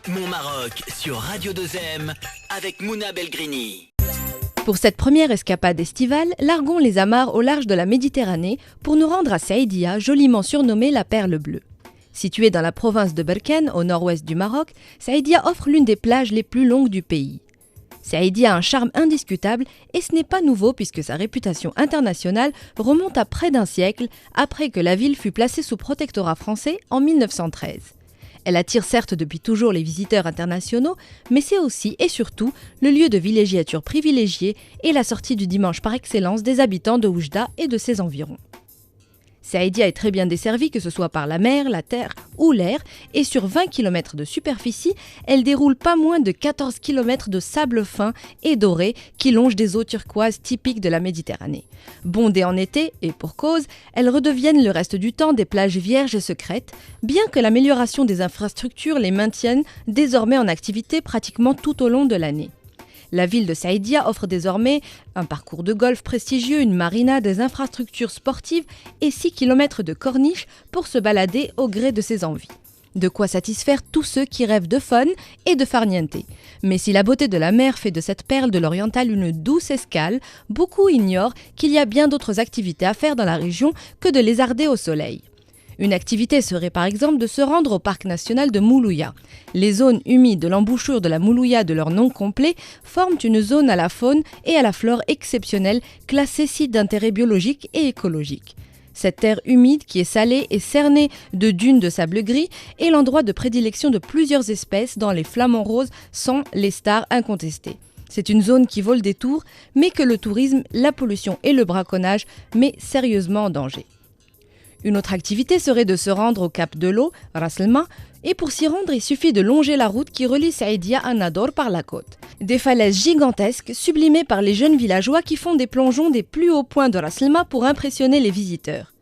Mon Maroc sur Radio 2M avec Mouna Belgrini. Pour cette première escapade estivale, larguons les amarres au large de la Méditerranée pour nous rendre à Saïdia, joliment surnommée la Perle Bleue. Située dans la province de Berkane, au nord-ouest du Maroc, Saïdia offre l'une des plages les plus longues du pays. Saïdia a un charme indiscutable et ce n'est pas nouveau puisque sa réputation internationale remonte à près d'un siècle après que la ville fut placée sous protectorat français en 1913. Elle attire certes depuis toujours les visiteurs internationaux, mais c'est aussi et surtout le lieu de villégiature privilégié et la sortie du dimanche par excellence des habitants de Oujda et de ses environs. Saïdia est très bien desservie, que ce soit par la mer, la terre ou l'air, et sur 20 km de superficie, elle déroule pas moins de 14 km de sable fin et doré qui longe des eaux turquoises typiques de la Méditerranée. Bondées en été, et pour cause, elles redeviennent le reste du temps des plages vierges et secrètes, bien que l'amélioration des infrastructures les maintienne désormais en activité pratiquement tout au long de l'année. La ville de Saïdia offre désormais un parcours de golf prestigieux, une marina, des infrastructures sportives et 6 km de corniches pour se balader au gré de ses envies. De quoi satisfaire tous ceux qui rêvent de fun et de farniente. Mais si la beauté de la mer fait de cette perle de l'Oriental une douce escale, beaucoup ignorent qu'il y a bien d'autres activités à faire dans la région que de lézarder au soleil. Une activité serait par exemple de se rendre au parc national de Moulouya. Les zones humides de l'embouchure de la Moulouya de leur nom complet forment une zone à la faune et à la flore exceptionnelle, classée site d'intérêt biologique et écologique. Cette terre humide qui est salée et cernée de dunes de sable gris est l'endroit de prédilection de plusieurs espèces dont les flamants roses sont les stars incontestées. C'est une zone qui vole des tours, mais que le tourisme, la pollution et le braconnage mettent sérieusement en danger. Une autre activité serait de se rendre au Cap de l'Eau, Ras El-Ma, et pour s'y rendre, il suffit de longer la route qui relie Saïdia à Nador par la côte. Des falaises gigantesques, sublimées par les jeunes villageois qui font des plongeons des plus hauts points de Ras El-Ma pour impressionner les visiteurs.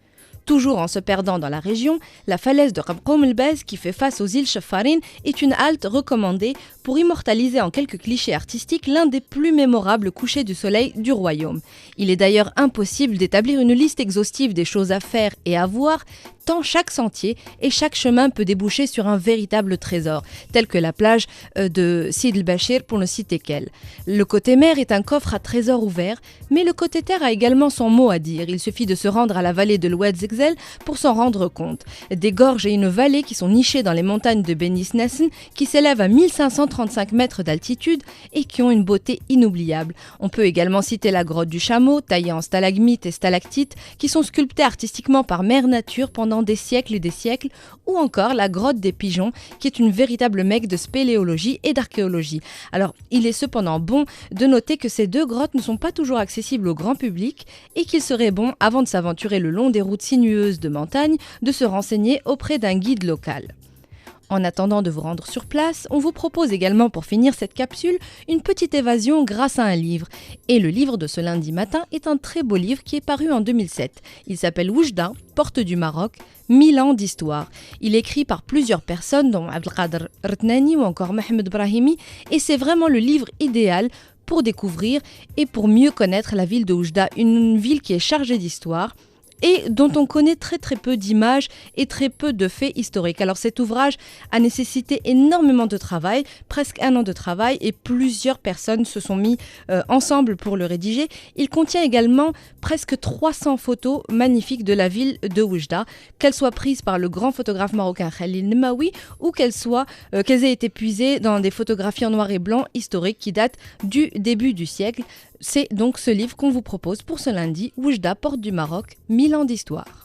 Toujours en se perdant dans la région, la falaise de Rabqoum El-Bez qui fait face aux îles Chaffarin est une halte recommandée pour immortaliser en quelques clichés artistiques l'un des plus mémorables couchers du soleil du royaume. Il est d'ailleurs impossible d'établir une liste exhaustive des choses à faire et à voir, tant chaque sentier et chaque chemin peut déboucher sur un véritable trésor, tel que la plage de Sid el-Bachir pour ne citer qu'elle. Le côté mer est un coffre à trésors ouvert, mais le côté terre a également son mot à dire. Il suffit de se rendre à la vallée de l'Oued Zegzel pour s'en rendre compte. Des gorges et une vallée qui sont nichées dans les montagnes de Beni Snessen, qui s'élèvent à 1535 mètres d'altitude et qui ont une beauté inoubliable. On peut également citer la grotte du Chameau, taillée en stalagmites et stalactites, qui sont sculptées artistiquement par Mère Nature pendant des siècles et des siècles, ou encore la grotte des Pigeons, qui est une véritable mecque de spéléologie et d'archéologie. Alors, il est cependant bon de noter que ces deux grottes ne sont pas toujours accessibles au grand public et qu'il serait bon, avant de s'aventurer le long des routes sinueuses de montagne, de se renseigner auprès d'un guide local. En attendant de vous rendre sur place, on vous propose également pour finir cette capsule une petite évasion grâce à un livre. Et le livre de ce lundi matin est un très beau livre qui est paru en 2007. Il s'appelle Oujda, porte du Maroc, 1000 ans d'histoire. Il est écrit par plusieurs personnes dont Abdelkader Rtnani ou encore Mohamed Brahimi et c'est vraiment le livre idéal pour découvrir et pour mieux connaître la ville de Oujda, une ville qui est chargée d'histoire et dont on connaît très peu d'images et très peu de faits historiques. Alors cet ouvrage a nécessité énormément de travail, presque 1 an de travail, et plusieurs personnes se sont mis ensemble pour le rédiger. Il contient également presque 300 photos magnifiques de la ville de Oujda, qu'elles soient prises par le grand photographe marocain Khalil Nemaoui ou qu'elles aient été puisées dans des photographies en noir et blanc historiques qui datent du début du siècle. C'est donc ce livre qu'on vous propose pour ce lundi, Oujda, porte du Maroc, 1000 ans d'histoire.